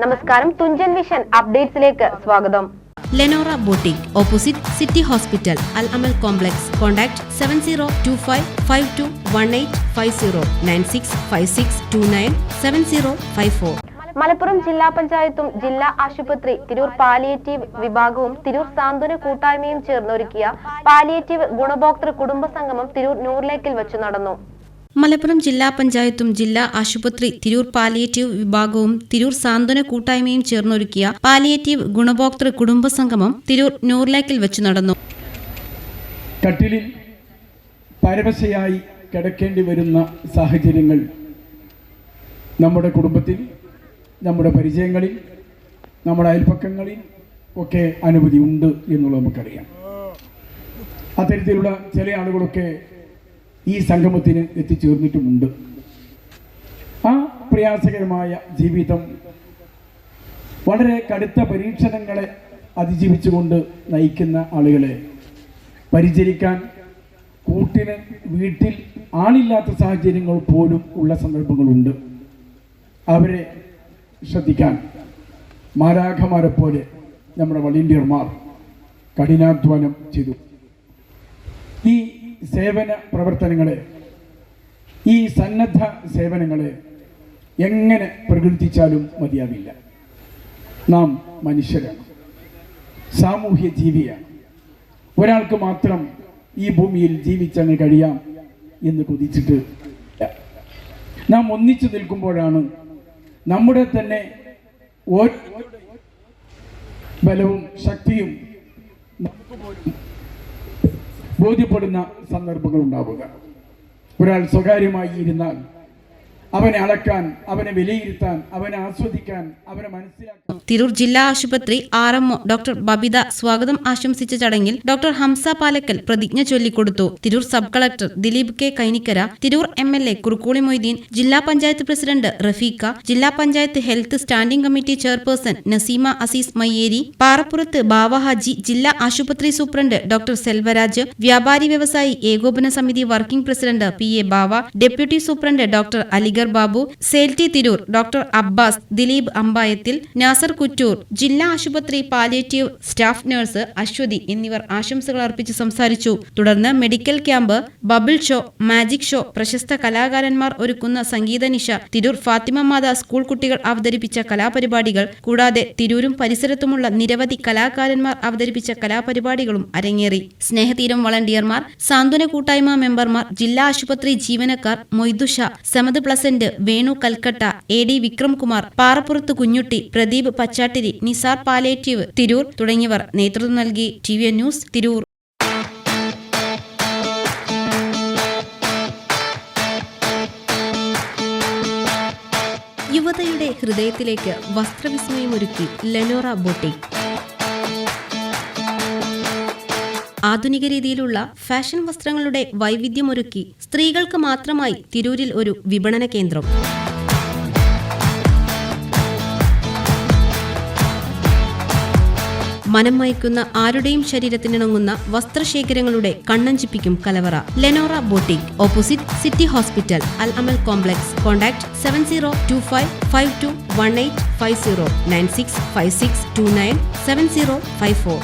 നമസ്കാരം, തുഞ്ചൻ വിഷൻ അപ്ഡേറ്റ്സിലേക്ക് സ്വാഗതം. Lenora boutique opposite city hospital, Al Amal complex. Contact 7025521850 9656297054. Malappuram ജില്ലാ പഞ്ചായത്തും ജില്ലാ ആശുപത്രി, തിരൂർ പാലിയേറ്റീവ് വിഭാഗവും തിരൂർ സാന്ത്വന കൂട്ടായ്മയും ചേർന്നൊരുക്കിയ പാലിയേറ്റീവ് ഗുണഭോക്തൃ കുടുംബ സംഗമം തിരൂർ നൂർലേക്കിൽ വെച്ച് നടന്നു. മലപ്പുറം ജില്ലാ പഞ്ചായത്തും ജില്ലാ ആശുപത്രി, തിരൂർ പാലിയേറ്റീവ് വിഭാഗവും തിരൂർ സാന്ത്വന കൂട്ടായ്മയും ചേർന്നൊരുക്കിയ പാലിയേറ്റീവ് ഗുണഭോക്തൃ കുടുംബ സംഗമം തിരൂർ നൂർലേക്കിൽ വെച്ച് നടന്നു. കട്ടിലിൽ പരവശയായി കിടക്കേണ്ടി വരുന്ന സാഹചര്യങ്ങൾ നമ്മുടെ കുടുംബത്തിൽ, നമ്മുടെ പരിചയങ്ങളിൽ, നമ്മുടെ അയൽപ്പക്കങ്ങളിൽ ഒക്കെ അനവധി ഉണ്ട് എന്നുള്ളത് നമുക്കറിയാം. അത്തരത്തിലുള്ള ചില ആളുകളൊക്കെ ഈ സംഗമത്തിന് എത്തിച്ചേർന്നിട്ടുമുണ്ട്. ആ പ്രയാസകരമായ ജീവിതം വളരെ കടുത്ത പരീക്ഷണങ്ങളെ അതിജീവിച്ചുകൊണ്ട് നയിക്കുന്ന ആളുകളെ പരിചരിക്കാൻ കൂട്ടിന് വീട്ടിൽ ആളില്ലാത്ത സാഹചര്യങ്ങൾ പോലും ഉള്ള സന്ദർഭങ്ങളുണ്ട്. അവരെ ശ്രദ്ധിക്കാൻ മാലാഖമാരെ പോലെ നമ്മുടെ വളണ്ടിയർമാർ കഠിനാധ്വാനം ചെയ്തു. ഈ സേവന പ്രവർത്തനങ്ങളെ, ഈ സന്നദ്ധ സേവനങ്ങളെ എങ്ങനെ പ്രകീർത്തിച്ചാലും മതിയാവില്ല. നാം മനുഷ്യരാണ്, സാമൂഹ്യ ജീവിയാണ്. ഒരാൾക്ക് മാത്രം ഈ ഭൂമിയിൽ ജീവിച്ചങ്ങ് കഴിയാം എന്ന് കൊതിച്ചിട്ട് നാം ഒന്നിച്ചു നിൽക്കുമ്പോഴാണ് നമ്മുടെ തന്നെ ബലവും ശക്തിയും ബോധ്യപ്പെടുന്ന സന്ദർഭങ്ങൾ ഉണ്ടാവുക. ഒരാൾ സ്വകാര്യമായി ഇരുന്നാൽ അവനെ അളക്കാൻ, അവനെ വിലയിരുത്താൻ, അവനെ ആസ്വദിക്കാൻ, അവനെ മനസ്സിലാക്കാൻ. തിരൂർ ജില്ലാ ആശുപത്രി RMO ഡോക്ടർ ബബിത സ്വാഗതം ആശംസിച്ച ചടങ്ങിൽ ഡോക്ടർ ഹംസ പാലക്കൽ പ്രതിജ്ഞ ചൊല്ലിക്കൊടുത്തു. Tirur sub collector Dileep K Kainikkara, Tirur MLA Kurukkoli Moideen, ജില്ലാ പഞ്ചായത്ത് പ്രസിഡന്റ് റഫീഖ, ജില്ലാ panchayat health standing committee chairperson Naseema Azeez Mayyeri, Parappurath Bava Haji, ജില്ലാ ആശുപത്രി സൂപ്രണ്ട് ഡോക്ടർ സെൽവരാജ്, വ്യാപാരി വ്യവസായി ഏകോപന സമിതി working president PA Bava, deputy superintendent doctor Aligar Babu, സേൽറ്റി തിരൂർ ഡോക്ടർ അബ്ബാസ്, ദിലീപ് അമ്പായത്തിൽ, നാസർ കുറ്റൂർ, ജില്ലാ ആശുപത്രി പാലിയേറ്റീവ് സ്റ്റാഫ് നഴ്സ് അശ്വതി എന്നിവർ ആശംസകൾ അർപ്പിച്ച് സംസാരിച്ചു. തുടർന്ന് medical camp, bubble show, magic show, പ്രശസ്ത കലാകാരന്മാർ ഒരുക്കുന്ന സംഗീത നിശ, തിരൂർ ഫാത്തിമ മാത സ്കൂൾ കുട്ടികൾ അവതരിപ്പിച്ച കലാപരിപാടികൾ കൂടാതെ തിരൂരും പരിസരത്തുമുള്ള നിരവധി കലാകാരന്മാർ അവതരിപ്പിച്ച കലാപരിപാടികളും അരങ്ങേറി. സ്നേഹതീരം വളണ്ടിയർമാർ, സാന്ത്വന കൂട്ടായ്മ മെമ്പർമാർ, ജില്ലാ ആശുപത്രി ജീവനക്കാർ, Moidusha, Samad Pleasant, Venu Calcutta, AD Vikramkumar, Parappurath Kunjutty, Pradeep Pachattiri, Nisar palliative Tirur തുടങ്ങിയവർ നേതൃത്വം നൽകി. TVN news Tirur. യുവതയുടെ ഹൃദയത്തിലേക്ക് വസ്ത്രവിസ്മയമൊരുക്കി ലെനോറ ബോട്ടിക്. ആധുനിക രീതിയിലുള്ള ഫാഷൻ വസ്ത്രങ്ങളുടെ വൈവിധ്യമൊരുക്കി സ്ത്രീകൾക്ക് മാത്രമായി തിരൂരിൽ ഒരു വിപണന കേന്ദ്രം. മനം മയക്കുന്ന ആരുടെയും ശരീരത്തിനിണങ്ങുന്ന വസ്ത്രശേഖരങ്ങളുടെ കണ്ണഞ്ചിപ്പിക്കും കലവറ. Lenora boutique opposite city hospital, Al Amal complex. Contact 7025521850 9656297054.